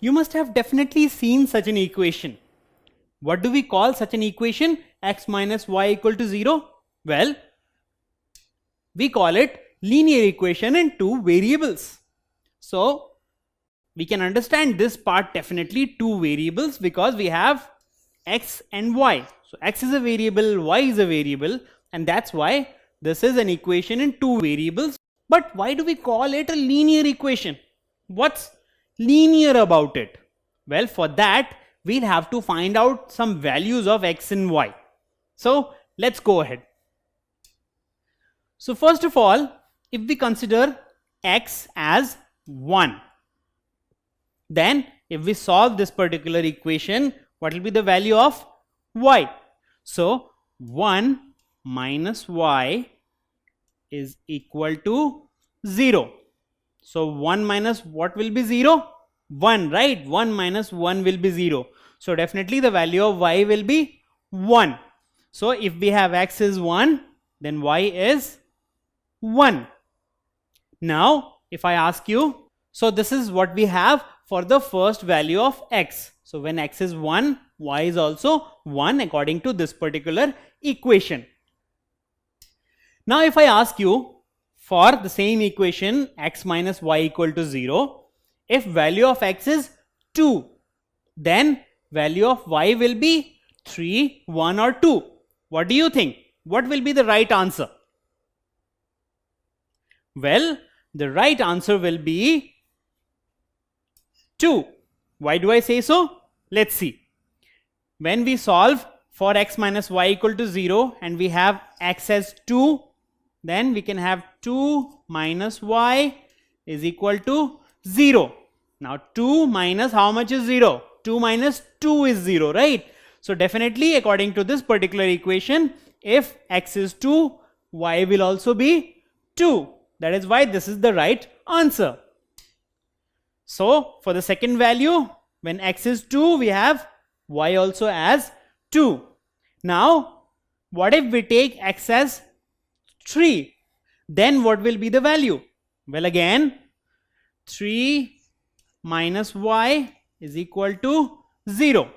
you must have definitely seen such an equation. What do we call such an equation? X minus y equal to 0? Well, we call it linear equation in two variables. So we can understand this part definitely two variables because we have x and y. So x is a variable, y is a variable, and that's why this is an equation in two variables. But why do we call it a linear equation? What's linear about it? Well, for that we'll have to find out some values of x and y. So let's go ahead. So first of all, if we consider x as 1, then if we solve this particular equation, what will be the value of y? So 1 minus y is equal to 0. So 1 minus what will be 0? 1, right? 1 minus 1 will be 0. So definitely the value of y will be 1. So if we have x is 1, then y is 1. Now if I ask you, so this is what we have for the first value of x. So when x is 1, y is also 1 according to this particular equation. Now if I ask you for the same equation x minus y equal to 0, if value of x is 2, then value of y will be 3, 1 or 2. What do you think? What will be the right answer? Well, the right answer will be 2. Why do I say so? Let's see. When we solve for x minus y equal to 0 and we have x as 2, then we can have 2 minus y is equal to 0. Now 2 minus how much is 0? 2 minus 2 is 0, right? So definitely according to this particular equation, if x is 2, y will also be 2. That is why this is the right answer. So for the second value, when x is 2, we have y also as 2. Now what if we take x as 3? Then what will be the value? Well, again 3 minus y is equal to 0.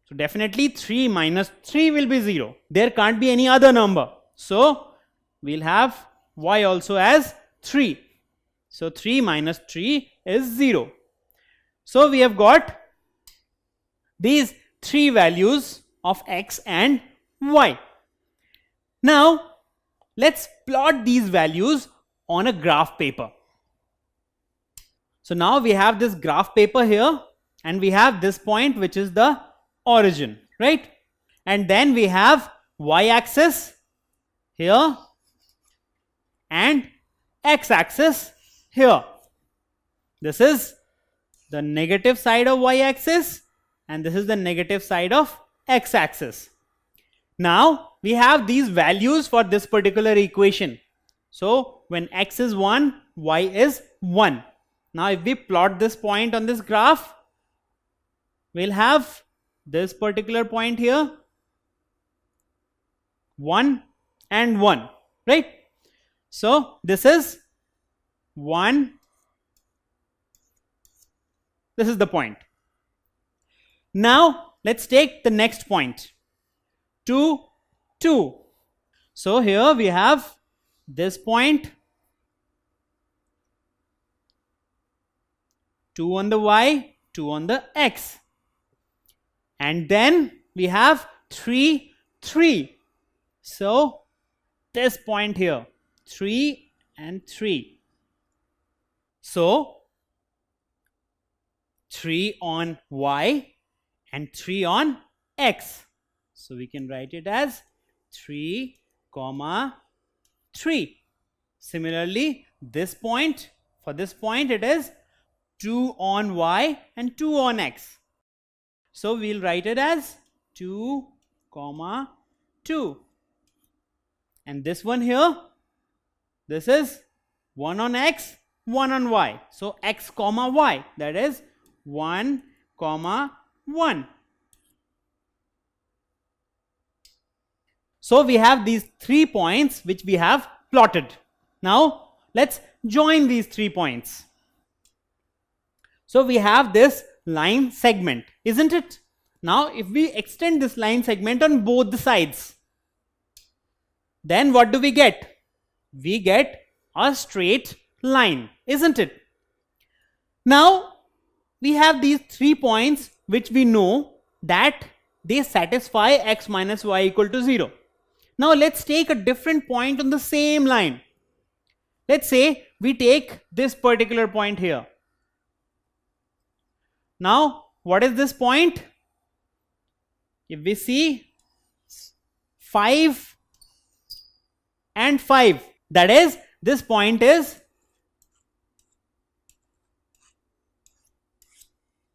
So definitely 3 minus 3 will be 0. There can't be any other number. So we'll have y also as 3. So 3 minus 3 is 0. So we have got these three values of x and y. Now let's plot these values on a graph paper. So now we have this graph paper here and we have this point which is the origin, right? And then we have y-axis here and x-axis here. This is the negative side of y-axis and this is the negative side of x-axis. Now we have these values for this particular equation. So when x is 1, y is 1. Now if we plot this point on this graph, we'll have this particular point here, 1 and 1, right? So this is 1, this is the point. Now let's take the next point, 2, 2. So here we have this point, 2 on the y, 2 on the x. And then we have 3, 3. So this point here, 3 and 3. So 3 on y and 3 on x. So we can write it as 3, 3. Similarly, this point, for this point it is 2 on y and 2 on x. So we'll write it as 2, 2. And this one here, this is 1 on x, 1 on y. So x, y, that is 1, 1. So we have these 3 points which we have plotted. Now let's join these 3 points. So we have this line segment, isn't it? Now if we extend this line segment on both the sides, then what do we get? We get a straight line, isn't it? Now we have these 3 points which we know that they satisfy x minus y equal to 0. Now let's take a different point on the same line. Let's say we take this particular point here. Now what is this point? If we see 5 and 5, that is, this point is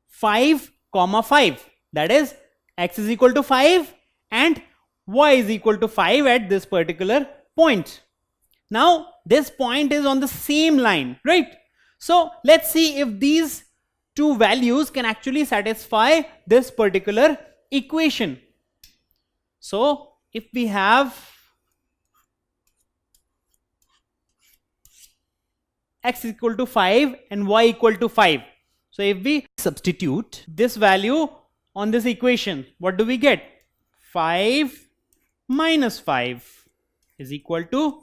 5, 5. That is, x is equal to 5 and y is equal to 5 at this particular point. Now this point is on the same line, right? So let's see if these two values can actually satisfy this particular equation. So if we have x equal to 5 and y equal to 5, so if we substitute this value on this equation, what do we get? 5 minus 5 is equal to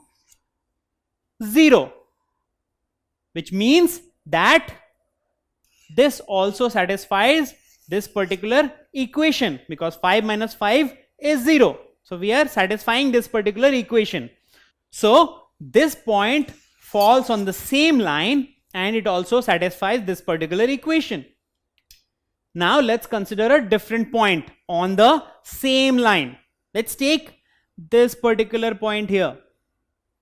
0, which means that this also satisfies this particular equation, because 5 minus 5 is 0. So we are satisfying this particular equation. So this point falls on the same line and it also satisfies this particular equation. Now let's consider a different point on the same line. Let's take this particular point here.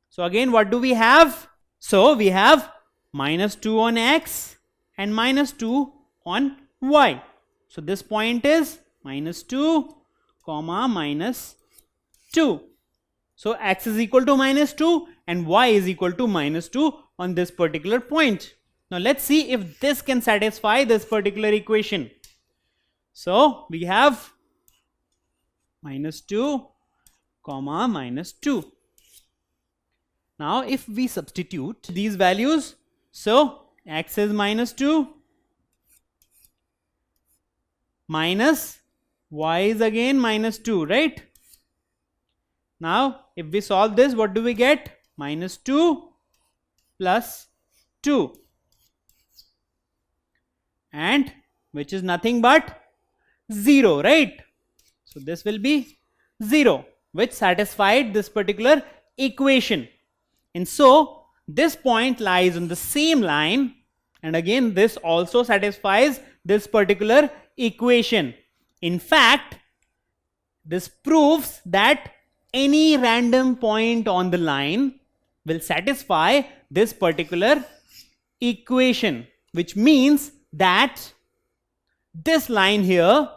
So again, what do we have? So we have minus 2 on x and minus 2 on y. So this point is minus 2 comma minus 2. So x is equal to minus 2 and y is equal to minus 2 on this particular point. Now let's see if this can satisfy this particular equation. So we have minus 2 comma minus 2. Now if we substitute these values, so x is minus 2 minus y is again minus 2, right? Now if we solve this, what do we get? Minus 2 plus 2, and which is nothing but 0, right? So this will be 0, which satisfied this particular equation. And so this point lies on the same line, and again this also satisfies this particular equation. In fact, this proves that any random point on the line will satisfy this particular equation, which means that this line here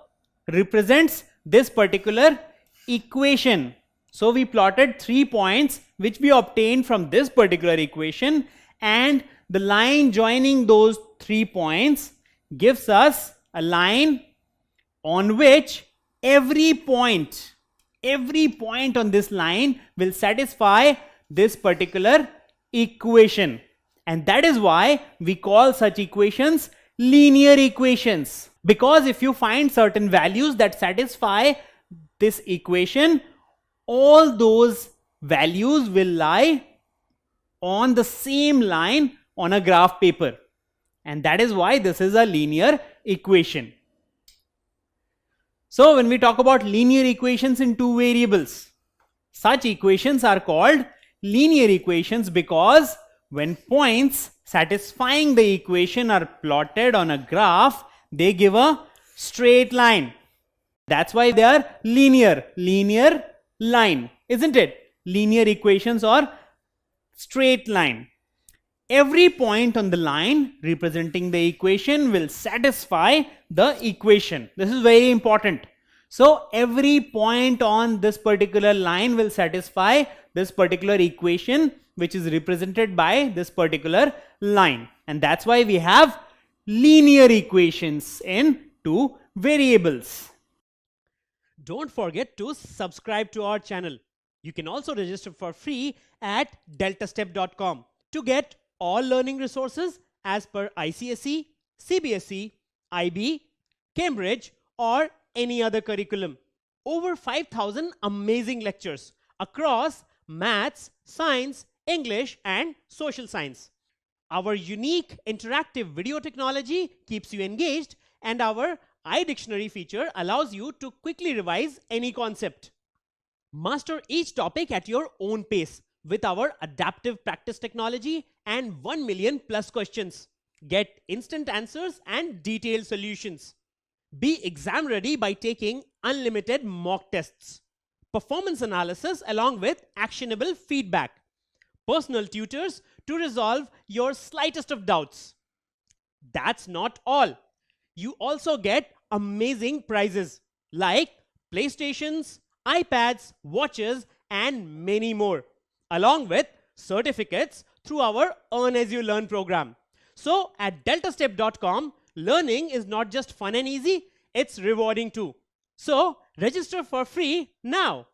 represents this particular equation. So we plotted 3 points which we obtained from this particular equation, and the line joining those 3 points gives us a line on which every point on this line will satisfy this particular equation. And that is why we call such equations linear equations, because if you find certain values that satisfy this equation, all those values will lie on the same line on a graph paper, and that is why this is a linear equation. So when we talk about linear equations in two variables, such equations are called linear equations, because when points satisfying the equation are plotted on a graph, they give a straight line. That's why they are linear line, isn't it? Linear equations or straight line. Every point on the line representing the equation will satisfy the equation. This is very important. So every point on this particular line will satisfy this particular equation, which is represented by this particular line. And that's why we have linear equations in two variables. Don't forget to subscribe to our channel. You can also register for free at deltastep.com to get all learning resources as per ICSE, CBSE, IB, Cambridge, or any other curriculum. Over 5,000 amazing lectures across maths, science, English, and social science. Our unique interactive video technology keeps you engaged, and our iDictionary feature allows you to quickly revise any concept. Master each topic at your own pace with our adaptive practice technology and 1 million plus questions. Get instant answers and detailed solutions. Be exam ready by taking unlimited mock tests, performance analysis along with actionable feedback, personal tutors to resolve your slightest of doubts. That's not all. You also get amazing prizes like PlayStations, iPads, watches, and many more, along with certificates through our Earn As You Learn program. So at deltastep.com, learning is not just fun and easy, it's rewarding too. So register for free now.